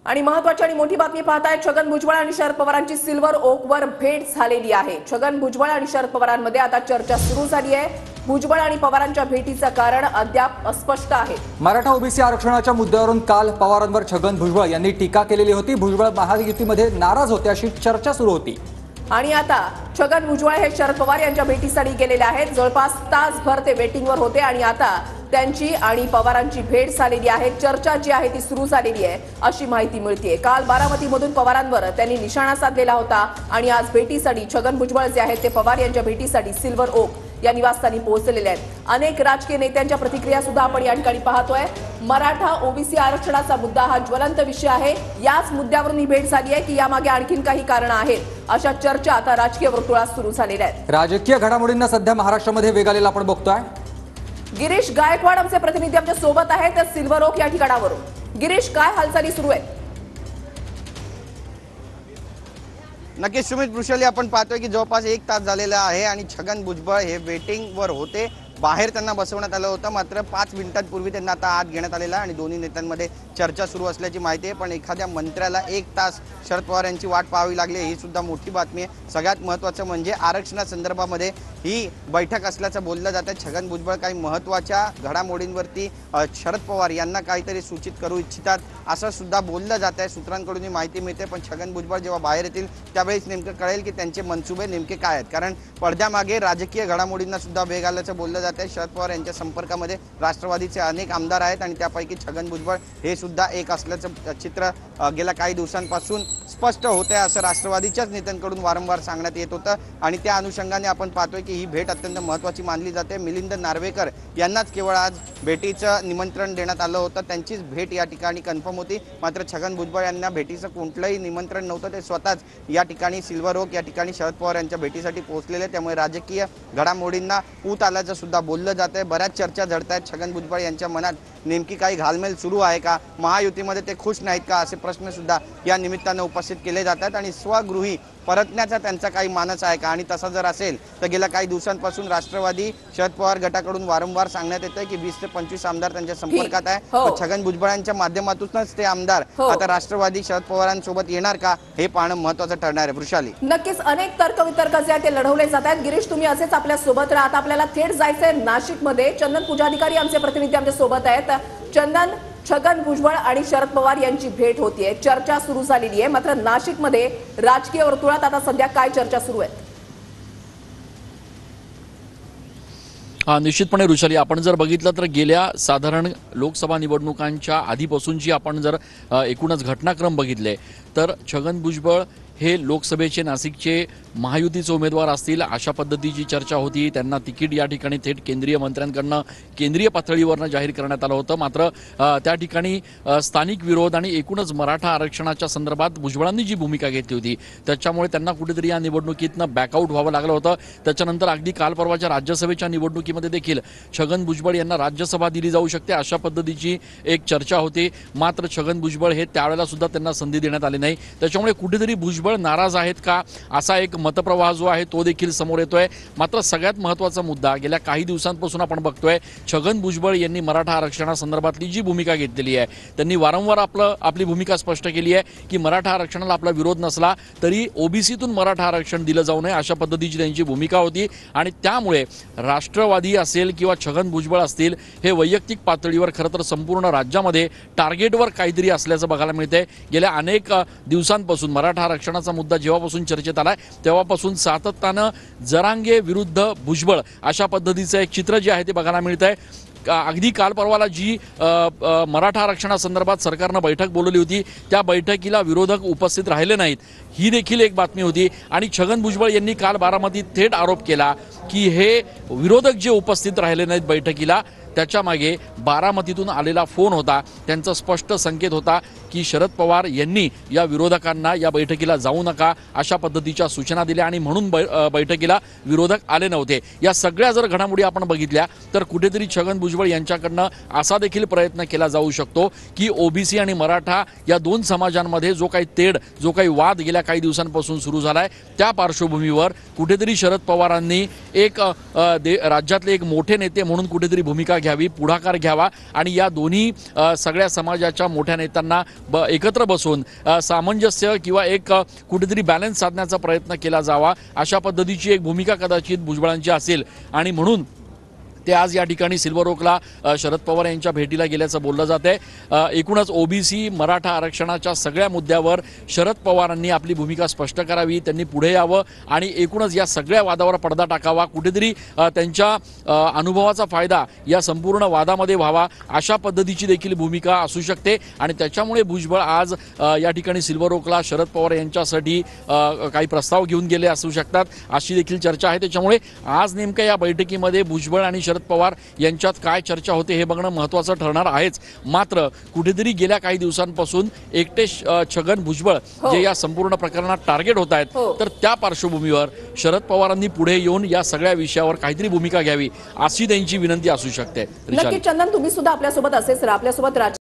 आणि महत्त्वाची आणि मोठी बातमी पाहताय, छगन भुजबळ आणि शरद पवारांची सिल्वर ओकवर भेट झालेली आहे। छगन भुजबळ आणि शरद पवारांमध्ये आता चर्चा सुरू झाली आहे। भुजबळ आणि पवारांच्या भेटीचं कारण अद्याप अस्पष्ट आहे। मराठा ओबीसी आरक्षणाच्या मुद्द्यावरून काल पवारांवर छगन भुजबळ यांनी टीका केलेली होती। भुजबळ महायुतीमध्ये नाराज होते अशी चर्चा सुरू होती। आणि आता छगन भुजबळ हे शरद पवार यांच्या भेटीसाठी गेलेले आहेत। जवळपास तासभर ते वेटिंगवर होते आणि आता त्यांची आणि पवारांची भेट झालेली आहे। चर्चा जी आहे ती सुरू झालेली आहे अशी माहिती मिळते। काल बारामतीमधून पवारांवर त्यांनी निशाणा साधलेला होता आणि आज भेटीसाठी छगन भुजबळ जे आहेत ते पवार यांच्या भेटीसाठी सिल्वर ओक या निवासस्थानी पोहोचलेले आहेत। अनेक राजकीय नेत्यांच्या प्रतिक्रिया सुद्धा आपण या ठिकाणी पाहतोय। मराठा ओबीसी आरक्षणाचा मुद्दा हा ज्वलंत विषय आहे। याच मुद्द्यावरून ही भेट झाली आहे की यामागे आणखीन काही कारण आहेत अशा चर्चा आता राजकीय वर्तुळात सुरू झालेल्या आहेत। राजकीय घडामोडींना सध्या महाराष्ट्रामध्ये वेग आलेला आपण बघतोय। गिरीश गायकवाड आमचे प्रतिनिधी आमच्या सोबत आहेत सिल्वर ओक या ठिकाणावरून। गिरीश, काय हालचाली सुरू आहेत? नक्कीच सुमित वृषाली, आपण पाहतोय की जवळपास 1 तास झालेला आहे आणि छगन भुजबळ हे वेटिंगवर होते। बाहेर त्यांना बसवण्यात आलं होतं, मात्र 5 मिनिटांपूर्वी त्यांना आता आत घेण्यात आलेला आणि दोन्ही नेत्यांमध्ये चर्चा सुरू असल्याची माहिती आहे। पण एखाद्या मंत्र्याला 1 तास शरद पवार यांची वाट पाहावी लागली ही सुद्धा मोठी बातमी आहे। सगळ्यात महत्त्वाचं म्हणजे आरक्षणासंदर्भामध्ये ही बैठक असल्याचं बोललं जातं। छगन भुजबळ काही महत्त्वाच्या घडामोडींवरती शरद पवार यांना काहीतरी सूचित करू इच्छितात असं सुद्धा बोललं जात आहे। सूत्रांकडून ही माहिती मिळते। पण छगन भुजबळ जेव्हा बाहेर येतील त्यावेळेस नेमकं कळेल की त्यांचे मनसुबे नेमके काय आहेत, कारण पडद्यामागे राजकीय घडामोडींना सुद्धा वेग आल्याचं बोललं जाते। शरद पवार यांच्या संपर्कामध्ये राष्ट्रवादीचे अनेक आमदार आहेत आणि त्यापैकी छगन भुजबळ हे सुद्धा एक असल्याचं चित्र गेल्या काही दिवसांपासून स्पष्ट होते असं राष्ट्रवादीच्याच नेत्यांकडून वारंवार सांगण्यात येत होतं। आणि त्या अनुषंगाने आपण पाहतोय की ही भेट अत्यंत महत्त्वाची मानली जाते। मिलिंद नार्वेकर यांनाच केवळ आज भेटीचं निमंत्रण देण्यात आलं होतं, त्यांचीच भेट या ठिकाणी कन्फर्म होती। मात्र छगन भुजबळ यांना भेटीचं कोणतंही निमंत्रण नव्हतं, ते स्वतःच या ठिकाणी सिल्वर ओक या ठिकाणी शरद पवार यांच्या भेटीसाठी पोहोचलेले। त्यामुळे राजकीय घडामोडींना ऊत आल्याचं सुद्धा बोललं जात आहे। बऱ्याच चर्चा झडत आहेत। छगन भुजबळ यांच्या मनात नेमकी काही घालमेल सुरू आहे का, महायुतीमध्ये ते खुश नाहीत का, असे प्रश्न सुद्धा या निमित्तानं उपस्थित केले जातात। आणि स्वगृही परतण्याचा त्यांचा काही मानस आहे का, आणि तसा जर असेल तर गेल्या काही दिवसांपासून राष्ट्रवादी शरद पवार गटाकडून वारंवार सांगण्यात येतं की 20 ते 25 आमदार त्यांच्या संपर्कात आहे। छगन भुजबळांच्या माध्यमातूनच ते आमदार आता राष्ट्रवादी शरद पवारांसोबत येणार का हे पाहणं महत्त्वाचं ठरणार आहे। वृषाली, नक्कीच अनेक तर्कवितर्क जे आहेत ते लढवले जात आहेत। गिरीश, तुम्ही असेच आपल्या सोबत राहा। आता आपल्याला थेट जायचंय नाशिकमध्ये। चंदन पुजाधिकारी आमचे प्रतिनिधी आमच्या सोबत आहेत। चंदन, छगन भुजबळ आणि शरद पवार यांची भेट होतीये, चर्चा सुरू झालेली आहे। मात्र नाशिकमध्ये राजकीय वर्तुळात आता सध्या काय चर्चा सुरू आहे? निश्चितपणे वृषाली, आपण जर बघितलं तर गेल्या साधारण लोकसभा निवडणुकांच्या आधीपासूनची आपण जर एकूणच घटनाक्रम बघितले तर छगन भुजबळ हे लोकसभेचे नाशिकचे महायुतीचे उमेदवार असतील अशा पद्धतीची चर्चा होती। त्यांना तिकीट या ठिकाणी थेट केंद्रीय मंत्र्यांकडनं केंद्रीय पातळीवरनं जाहीर करण्यात आलं होतं। मात्र त्या ठिकाणी स्थानिक विरोध आणि एकूणच मराठा आरक्षणाच्या संदर्भात भुजबळांनी जी भूमिका घेतली होती त्याच्यामुळे त्यांना कुठेतरी या निवडणुकीतनं बॅकआउट व्हावं लागलं होतं। त्याच्यानंतर अगदी काल परवाच्या राज्यसभेच्या निवडणुकीमध्ये देखील छगन भुजबळ यांना राज्यसभा दिली जाऊ शकते अशा पद्धतीची एक चर्चा होती। मात्र छगन भुजबळ हे त्यावेळेला सुद्धा त्यांना संधी देण्यात आली नाही। त्याच्यामुळे कुठेतरी भुजबळ नाराज आहेत का असा एक मतप्रवाह जो आहे तो देखील समोर येतोय। मात्र सगळ्यात महत्त्वाचा मुद्दा गेल्या काही दिवसांपासून आपण बघतोय, छगन भुजबळ यांनी मराठा आरक्षणासंदर्भातली जी भूमिका घेतलेली आहे त्यांनी वारंवार आपली भूमिका स्पष्ट केली आहे की मराठा आरक्षणाला आपला विरोध नसला तरी ओबीसीतून मराठा आरक्षण दिलं जाऊ नये अशा पद्धतीची त्यांची भूमिका होती। आणि त्यामुळे राष्ट्रवादी असेल किंवा छगन भुजबळ असतील हे वैयक्तिक पातळीवर खरं तर संपूर्ण राज्यामध्ये टार्गेटवर काहीतरी असल्याचं बघायला मिळतंय। गेल्या अनेक दिवसांपासून मराठा आरक्षणाचा मुद्दा जेव्हापासून चर्चेत आलाय तेव्हापासून सातत्यानं जरांगे विरुद्ध भुजबळ अशा पद्धतीचं एक चित्र जे आहे ते बघायला मिळत आहे। अगदी काल परवाला जी मराठा आरक्षणासंदर्भात सरकारनं बैठक बोलवली होती त्या बैठकीला विरोधक उपस्थित राहिले नाहीत ही देखील एक बातमी होती। आणि छगन भुजबळ यांनी काल बारामतीत थेट आरोप केला की हे विरोधक जे उपस्थित राहिले नाहीत बैठकीला त्याच्यामागे बारामतीतून आलेला फोन होता, त्यांचा स्पष्ट संकेत होता की शरद पवार यांनी या विरोधकांना या बैठकीला जाऊ नका अशा पद्धतीच्या सूचना दिल्या आणि म्हणून बैठकीला विरोधक आले नव्हते। या सगळ्या जर घडामोडी आपण बघितल्या तर कुठेतरी छगन भुजबळ यांच्याकडनं असा देखील प्रयत्न केला जाऊ शकतो की ओबीसी आणि मराठा या दोन समाजांमध्ये जो काही तेढ जो काही वाद गेल्या काही दिवसांपासून सुरू झालाय त्या पार्श्वभूमीवर कुठेतरी शरद पवारांनी एक राज्यातले एक मोठे नेते म्हणून कुठेतरी भूमिका घ्यावी, पुढाकार घ्यावा आणि या दोन्ही सगळ्या समाजाच्या मोठ्या नेत्यांना एकत्र बसून सामंजस्य किंवा एक कुठेतरी बॅलन्स साधण्याचा प्रयत्न केला जावा, अशा पद्धतीची एक भूमिका कदाचित भुजबळांची असेल. आणि म्हणून ते आज या ठिकाणी सिल्वर ओकला शरद पवार यांच्या भेटीला गेल्याचं बोललं जात आहे. एकूणच ओबीसी मराठा आरक्षणाच्या सगळ्या मुद्द्यावर शरद पवारांनी आपली भूमिका स्पष्ट करावी, त्यांनी पुढे यावं आणि एकूणच या सगळ्या वादावर पडदा टाकावा. कुठेतरी त्यांच्या अनुभवाचा फायदा या संपूर्ण वादामध्ये व्हावा, अशा पद्धतीची देखील भूमिका असू शकते. आणि त्याच्यामुळे भुजबळ आज या ठिकाणी सिल्वर ओकला शरद पवार यांच्यासाठी काही प्रस्ताव घेऊन गेले असू शकतात, अशी देखील चर्चा आहे. त्याच्यामुळे आज नेमक्या या बैठकीमध्ये भुजबळ आणि शरद पवार यांच्यात काय चर्चा होते हे बघणं महत्त्वाचं ठरणार आहेच. मात्र कुठेतरी गेल्या काही दिवसांपासून एकटे छगन भुजबळ जे या संपूर्ण प्रकरणात टार्गेट होत आहेत, तर त्या पार्श्वभूमीवर शरद पवारांनी पुढे येऊन या सगळ्या विषयावर काहीतरी भूमिका घ्यावी, अशी त्यांची विनंती असू शकते. नक्की चंदन, तुम्ही सुद्धा आपल्यासोबत असेच राहा. आपल्यासोबत